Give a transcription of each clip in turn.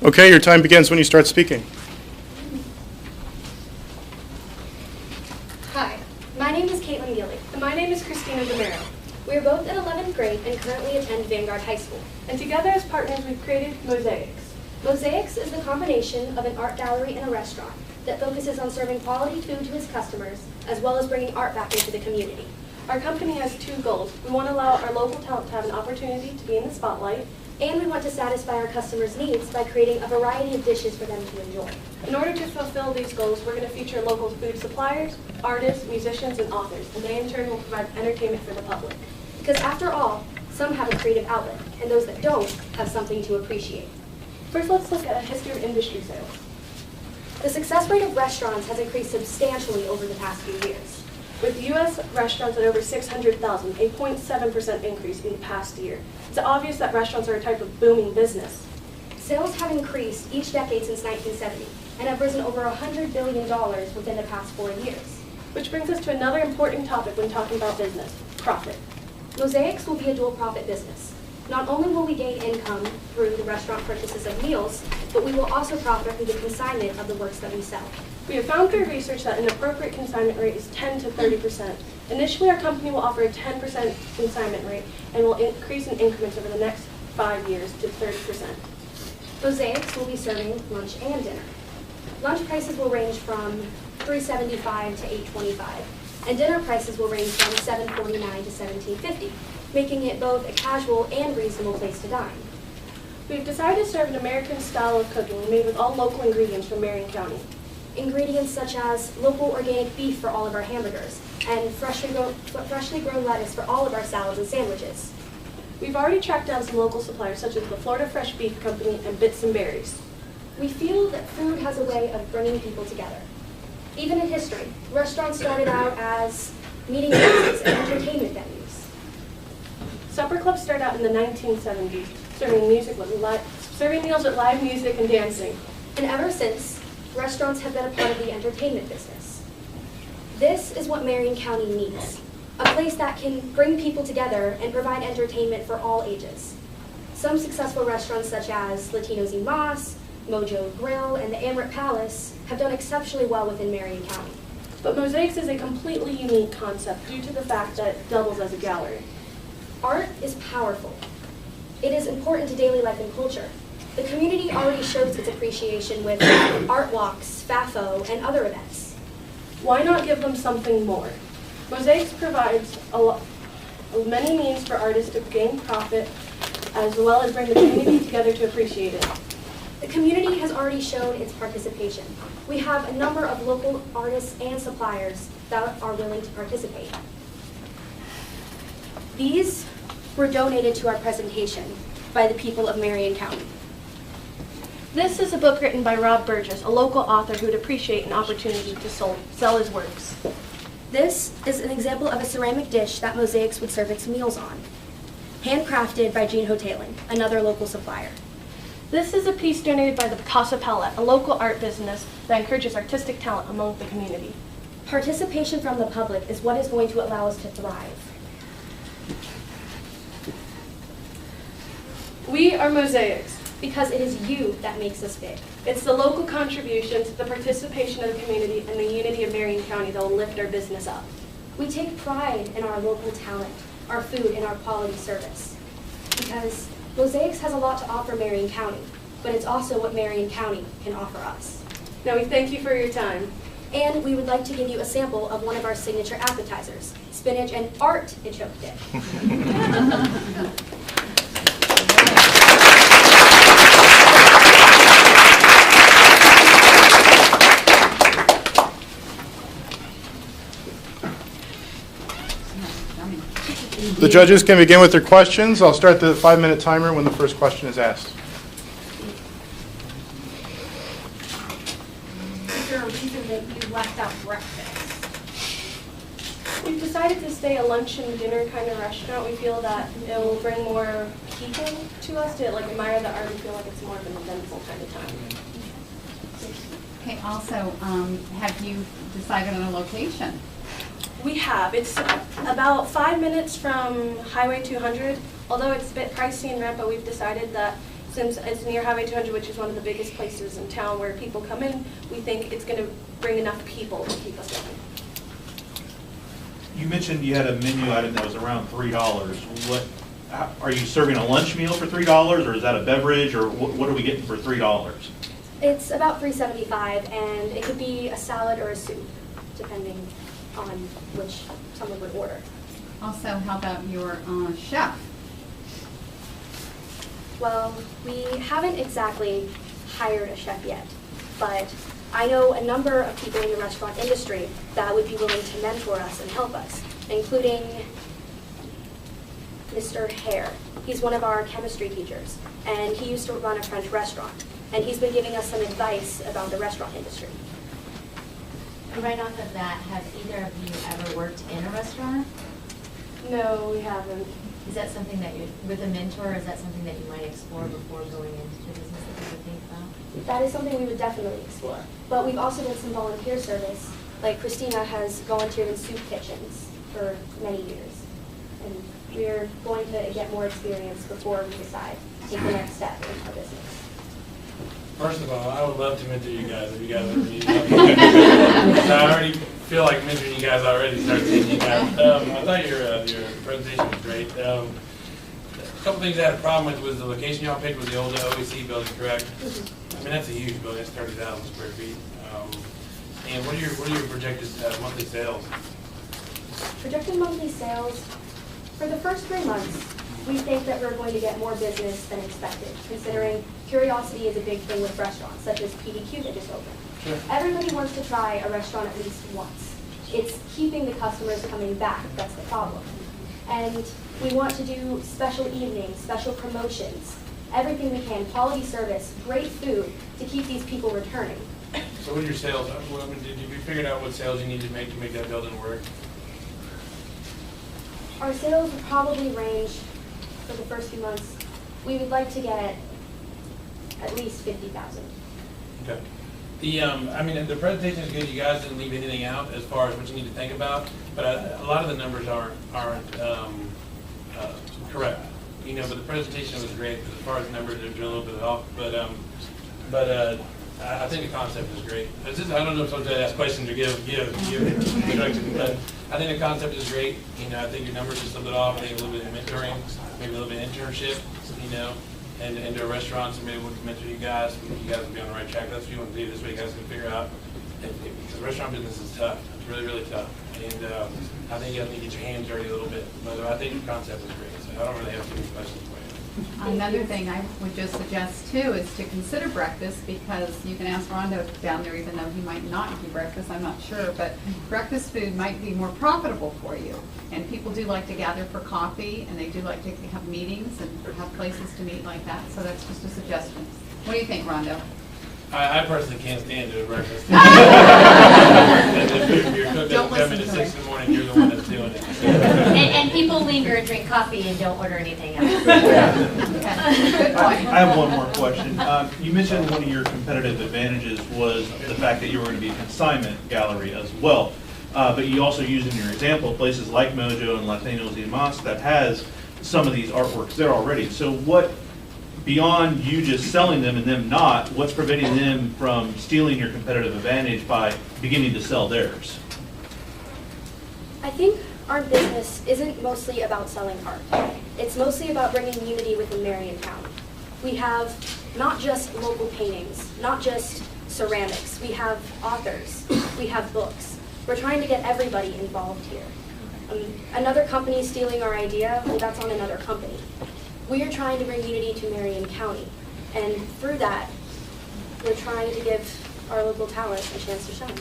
Okay, your time begins when you start speaking. Hi, my name is Caitlin Gilly. And my name is Christina DeMero. We are both in 11th grade and currently attend Vanguard High School. And together as partners, we've created Mosaics. Mosaics is the combination of an art gallery and a restaurant that focuses on serving quality food to its customers, as well as bringing art back into the community. Our company has two goals. We want to allow our local talent to have an opportunity to be in the spotlight, And we want to satisfy our customers' needs by creating a variety of dishes for them to enjoy. In order to fulfill these goals, we're going to feature local food suppliers, artists, musicians, and authors, and they in turn will provide entertainment for the public. Because after all, some have a creative outlet, and those that don't have something to appreciate. First, let's look at a history of industry sales. The success rate of restaurants has increased substantially over the past few years. With U.S. restaurants at over 600,000, a 0.7% increase in the past year. It's obvious that restaurants are a type of booming business. Sales have increased each decade since 1970 and have risen over $100 billion within the past 4 years. Which brings us to another important topic when talking about business, profit. Mosaics will be a dual profit business. Not only will we gain income through the restaurant purchases of meals, but we will also profit through the consignment of the works that we sell. We have found through research that an appropriate consignment rate is 10 to 30%. Initially, our company will offer a 10% consignment rate and will increase in increments over the next 5 years to 30%. Mosaics will be serving lunch and dinner. Lunch prices will range from $3.75 to $8.25, and dinner prices will range from $7.49 to $17.50, making it both a casual and reasonable place to dine. We've decided to serve an American style of cooking made with all local ingredients from Marion County. Ingredients such as local organic beef for all of our hamburgers, and freshly grown lettuce for all of our salads and sandwiches. We've already tracked down some local suppliers such as the Florida Fresh Beef Company and Bits and Berries. We feel that food has a way of bringing people together. Even in history, restaurants started out as meeting places and entertainment venues. Supper clubs started out in the 1970s, serving meals with live music and dancing. And ever since, restaurants have been a part of the entertainment business. This is what Marion County needs, a place that can bring people together and provide entertainment for all ages. Some successful restaurants such as Latinos y Mas, Mojo Grill, and the Amrit Palace have done exceptionally well within Marion County. But Mosaics is a completely unique concept due to the fact that it doubles as a gallery. Art is powerful. It is important to daily life and culture. The community already shows its appreciation with art walks, FAFO, and other events. Why not give them something more? Mosaics provides many means for artists to gain profit, as well as bring the community together to appreciate it. The community has already shown its participation. We have a number of local artists and suppliers that are willing to participate. These were donated to our presentation by the people of Marion County. This is a book written by Rob Burgess, a local author who would appreciate an opportunity to sell his works. This is an example of a ceramic dish that Mosaics would serve its meals on, handcrafted by Jean Hotelin, another local supplier. This is a piece donated by the Picasso Palette, a local art business that encourages artistic talent among the community. Participation from the public is what is going to allow us to thrive. We are Mosaics. Because it is you that makes us big. It's the local contributions, the participation of the community, and the unity of Marion County that will lift our business up. We take pride in our local talent, our food, and our quality service. Because Mosaics has a lot to offer Marion County, but it's also what Marion County can offer us. Now we thank you for your time. And we would like to give you a sample of one of our signature appetizers, spinach and artichoke dip. The judges can begin with their questions. I'll start the 5-minute timer when the first question is asked. Is there a reason that you left out breakfast? We've decided to stay a lunch and dinner kind of restaurant. We feel that it will bring more people to us to admire the art and feel like it's more of an eventful kind of time. Okay, also, have you decided on a location? We have. It's about 5 minutes from Highway 200. Although it's a bit pricey in rent, but we've decided that Since it's near Highway 200, which is one of the biggest places in town where people come in, we think it's going to bring enough people to keep us going. You mentioned you had a menu item that was around $3. Are you serving a lunch meal for $3, or is that a beverage, or what are we getting for $3? It's about $3.75, and it could be a salad or a soup, depending on which someone would order. Also, how about your chef? Well, we haven't exactly hired a chef yet, but I know a number of people in the restaurant industry that would be willing to mentor us and help us, including Mr. Hare. He's one of our chemistry teachers, and he used to run a French restaurant, and he's been giving us some advice about the restaurant industry. And right off of that, have either of you ever worked in a restaurant? No, we haven't. Is that something that you, with a mentor, is that something that you might explore before going into the business that you would think about? That is something we would definitely explore. But we've also done some volunteer service. Like Christina has volunteered in soup kitchens for many years. And we're going to get more experience before we decide to take the next step in our business. First of all, I would love to mentor you guys if you guys ever need help. So I already feel like mentoring you guys already, start seeing you guys. I thought your presentation was great. A couple things I had a problem with was the location y'all picked was the old OEC building, correct? I mean, that's a huge building, it's 30,000 square feet. And what are your projected monthly sales? Projected monthly sales, for the first 3 months, we think that we're going to get more business than expected, considering curiosity is a big thing with restaurants, such as PDQ that just opened. Sure. Everybody wants to try a restaurant at least once. It's keeping the customers coming back, that's the problem. And we want to do special evenings, special promotions, everything we can, quality service, great food to keep these people returning. So what are your sales? Did you figure out what sales you need to make that building work? Our sales will probably range, for the first few months, we would like to get at least 50,000. Okay. I mean, the presentation is good. You guys didn't leave anything out as far as what you need to think about, but a lot of the numbers aren't correct. You know, but the presentation was great. As far as the numbers, they're a little bit off. But I think the concept is great. I don't know if I'm supposed to ask questions or give instructions, but I think the concept is great. You know, I think your numbers are just a little bit off. I think a little bit of mentoring, maybe a little bit of internship. You know. And into restaurants and maybe we can mentor you guys. You guys will be on the right track. That's what you want to do. This way you guys can figure out. The restaurant business is tough. It's really, really tough. And I think you have to get your hands dirty a little bit. But I think your concept is great. So I don't really have too many questions for you. Another thing I would just suggest too is to consider breakfast, because you can ask Rondo down there, even though he might not do breakfast, I'm not sure, but breakfast food might be more profitable for you. And people do like to gather for coffee, and they do like to have meetings and have places to meet like that, so that's just a suggestion. What do you think, Rondo? I personally can't stand doing breakfast. If your cook Don't doesn't come in listen at to 6 her. in the morning, you're the one that's doing it. And people linger and drink coffee and don't order anything else. Okay, good I point. have one more question. You mentioned one of your competitive advantages was the fact that you were going to be a consignment gallery as well. But you also used in your example places like Mojo and Latinos y Mas that has some of these artworks there already. So what, beyond you just selling them and them not, what's preventing them from stealing your competitive advantage by beginning to sell theirs? I think our business isn't mostly about selling art. It's mostly about bringing unity within Marion County. We have not just local paintings, not just ceramics. We have authors. We have books. We're trying to get everybody involved here. Another company stealing our idea, well, that's on another company. We are trying to bring unity to Marion County, and through that, we're trying to give our local talent a chance to shine.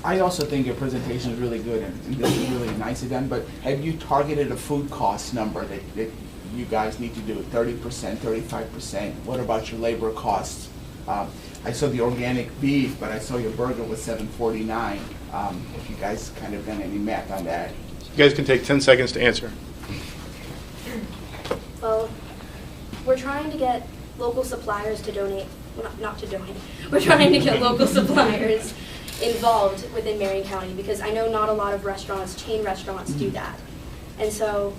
I also think your presentation is really good, and this is really nicely done, but have you targeted a food cost number that you guys need to do, 30%, 35%? What about your labor costs? I saw the organic beef, but I saw your burger was $7.49. If you guys kind of done any math on that. You guys can take 10 seconds to answer. Well, we're trying to get local suppliers to donate, well, not to donate, we're trying to get local suppliers involved within Marion County, because I know not a lot of restaurants, chain restaurants, do that. And so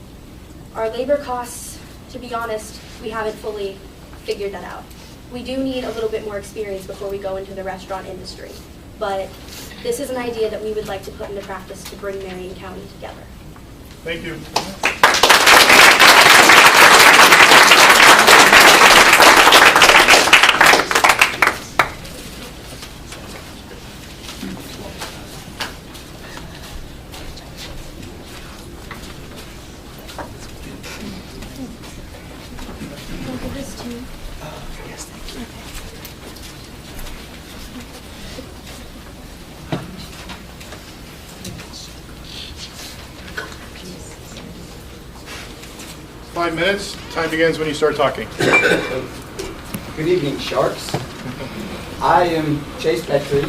our labor costs, to be honest, we haven't fully figured that out. We do need a little bit more experience before we go into the restaurant industry, but this is an idea that we would like to put into practice to bring Marion County together. Thank you. 5 minutes. Time begins when you start talking. Good evening, Sharks. I am Chase Petrie.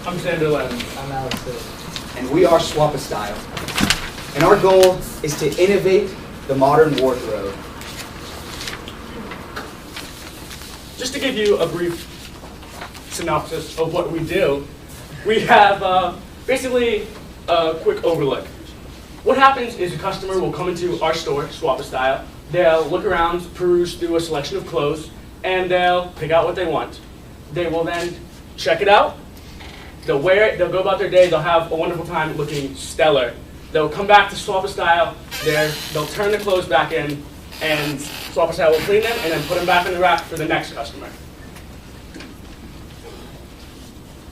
I'm Sander Levin. I'm Alex Hill. And we are Swap-A-Style. And our goal is to innovate the modern wardrobe. Just to give you a brief synopsis of what we do, we have basically a quick overlook. What happens is a customer will come into our store, Swap-A-Style. They'll look around, peruse through a selection of clothes, and they'll pick out what they want. They will then check it out. They'll wear it. They'll go about their day. They'll have a wonderful time looking stellar. They'll come back to Swap-A-Style. They'll turn the clothes back in, and Swap-A-Style will clean them and then put them back in the rack for the next customer.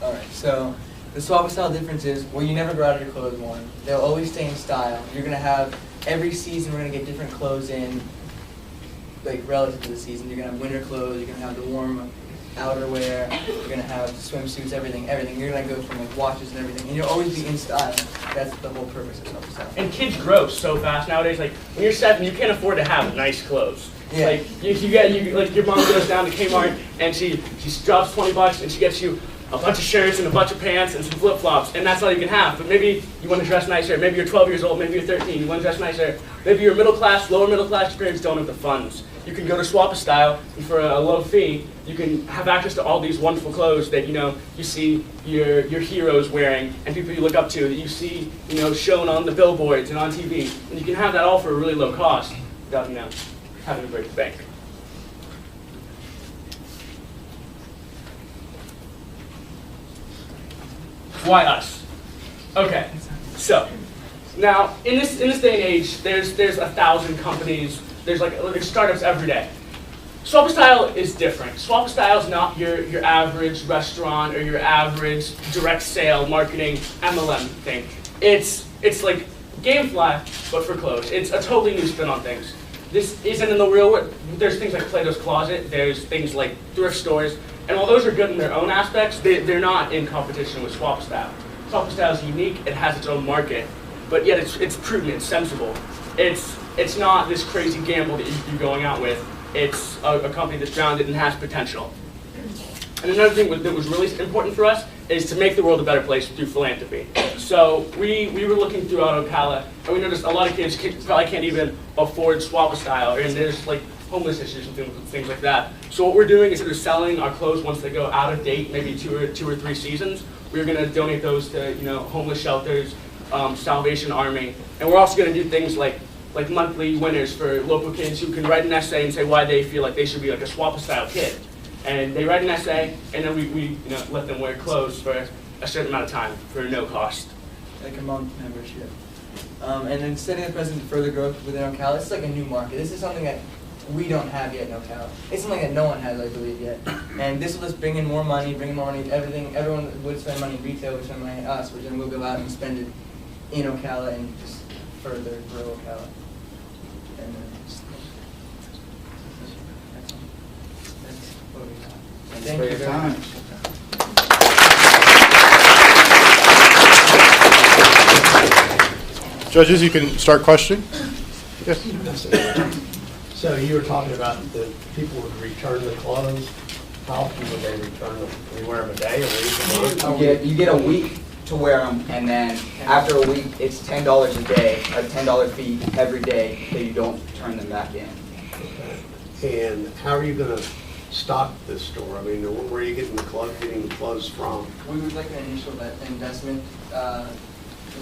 All right, so the Swap-A-Style difference is, well, you never go out of your clothes worn. They'll always stay in style. You're gonna have, every season we're gonna get different clothes in, like relative to the season. You're gonna have winter clothes, you're gonna have the warm outerwear, you're gonna have swimsuits, everything. You're gonna go from like watches and everything, and you'll always be in style. That's the whole purpose of Swap-A-Style. And kids grow so fast nowadays. Like when you're 7, you can't afford to have nice clothes. Yeah. Like like your mom goes down to Kmart and she drops $20 and she gets you a bunch of shirts and a bunch of pants and some flip-flops, and that's all you can have. But maybe you want to dress nicer. Maybe you're 12 years old. Maybe you're 13. You want to dress nicer. Maybe you're middle class, lower middle class. Your parents don't have the funds. You can go to Swap-A-Style, and for a low fee, you can have access to all these wonderful clothes that you see your heroes wearing and people you look up to that you see shown on the billboards and on TV, and you can have that all for a really low cost without having to break the bank. Why us? Okay, so now in this day and age, there's 1,000 companies. There's startups every day. Swap-A-Style is different. Swap-A-Style is not your average restaurant or your average direct sale marketing MLM thing. It's like Gamefly, but for clothes. It's a totally new spin on things. This isn't in the real world. There's things like Plato's Closet. There's things like thrift stores. And while those are good in their own aspects, they're not in competition with Swap-A-Style. Swap-A-Style is unique, it has its own market, but yet it's prudent, it's sensible. It's not this crazy gamble that you're going out with. It's a company that's grounded and has potential. And another thing that was really important for us is to make the world a better place through philanthropy. So we were looking throughout Ocala, and we noticed a lot of kids probably can't even afford Swap-A-Style, and there's like homeless issues and things like that. So what we're doing is, instead of selling our clothes once they go out of date, maybe two or three seasons, we're going to donate those to homeless shelters, Salvation Army, and we're also going to do things like monthly winners for local kids who can write an essay and say why they feel like they should be like a Swap-A-Style kid. And they write an essay, and then we let them wear clothes for a certain amount of time for no cost. Like a month membership. And then setting the precedent for further growth within Ocala, this is like a new market. This is something that we don't have yet in Ocala. It's something that no one has, I believe, yet. And this will just bring in more money, everything. Everyone would spend money in retail, would spend money on us, which then we'll go out and spend it in Ocala and just further grow Ocala. And that's what we got. Thank you very much. Judges, you can start questioning. Yes. So you were talking about the people would return the clothes. How often would they return them? Can you wear them a day, a week, a month? You get a week to wear them, and then after a week, it's $10 a day, a $10 fee every day that you don't turn them back in. Okay. And how are you going to stock this store? I mean, where are you getting the clothes from? We would like an initial investment.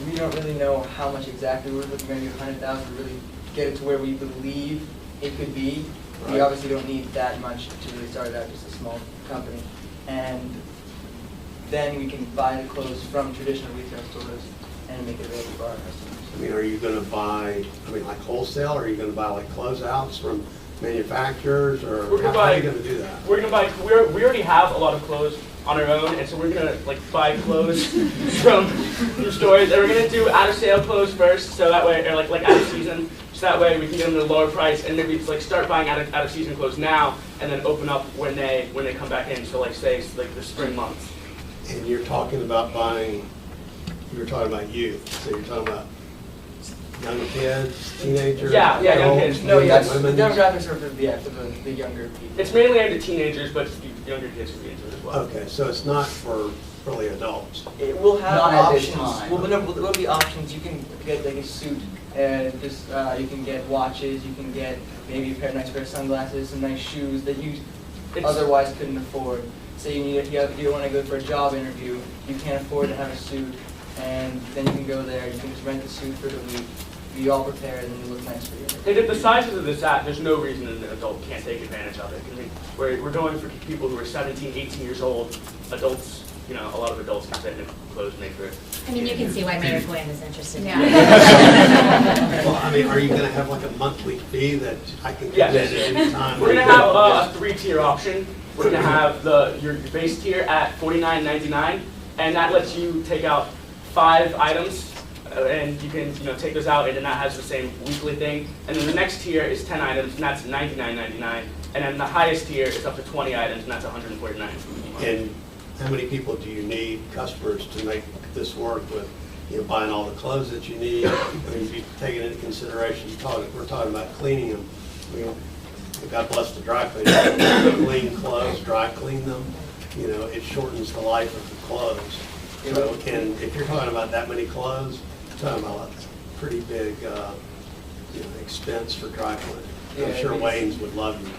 We don't really know how much exactly we're looking to do. 100,000 to really get it to where we believe it could be. We Right. obviously don't need that much to really start out, just a small company. And then we can buy the clothes from traditional retail stores and make it ready for our customers. I mean, are you gonna buy, I mean, like wholesale, or are you gonna buy like closeouts from manufacturers, or We're gonna how are you buy- gonna do that? We're gonna buy, we already have a lot of clothes on our own, and so we're gonna like buy clothes from stores, and we're gonna do out of sale clothes first, so that way, or like out of season, so that way we can get them at a lower price, and maybe it's like start buying out of season clothes now, and then open up when they come back in, so like say, it's like the spring months. And you're talking about buying, you were talking about youth, so you're talking about young kids, teenagers? Yeah, young adults, kids. No, men, yes, the women? demographics are for the younger people. It's mainly aimed at teenagers, but younger kids can be into it as well. Okay, so it's not for really adults. It will have Not at this options. time. Well, no, there will be options. You can get like a suit, and just you can get watches. You can get maybe a nice pair of sunglasses, some nice shoes that you otherwise couldn't afford. Say you want to go for a job interview, you can't afford to have a suit, and then you can go there. You can just rent the suit for the week, be all prepared, and you look nice for you. And at the sizes of this app, there's no reason an adult can't take advantage of it. I mean, we're going for people who are 17, 18 years old. Adults, you know, a lot of adults can fit in clothes made for it. I mean, you can see why Mayor Quinn is interested. Yeah. Well, I mean, are you gonna have like a monthly fee that I can Yes. get at any time? We're gonna have a 3-tier option. We're gonna have your base tier at $49.99, and that lets you take out 5 items, and you can take those out, and then that has the same weekly thing. And then the next tier is 10 items, and that's $99.99. And then the highest tier is up to 20 items, and that's $149. And how many people do you need, customers, to make this work with, buying all the clothes that you need? I mean, if you take it into consideration, we're talking about cleaning them. I mean, God bless the dry cleaners. Clean clothes, dry clean them, it shortens the life of the clothes. So, and if you're talking about that many clothes, you're talking about a pretty big, expense for dry cleaning. I'm Yeah, sure it is. Wayne's would love you.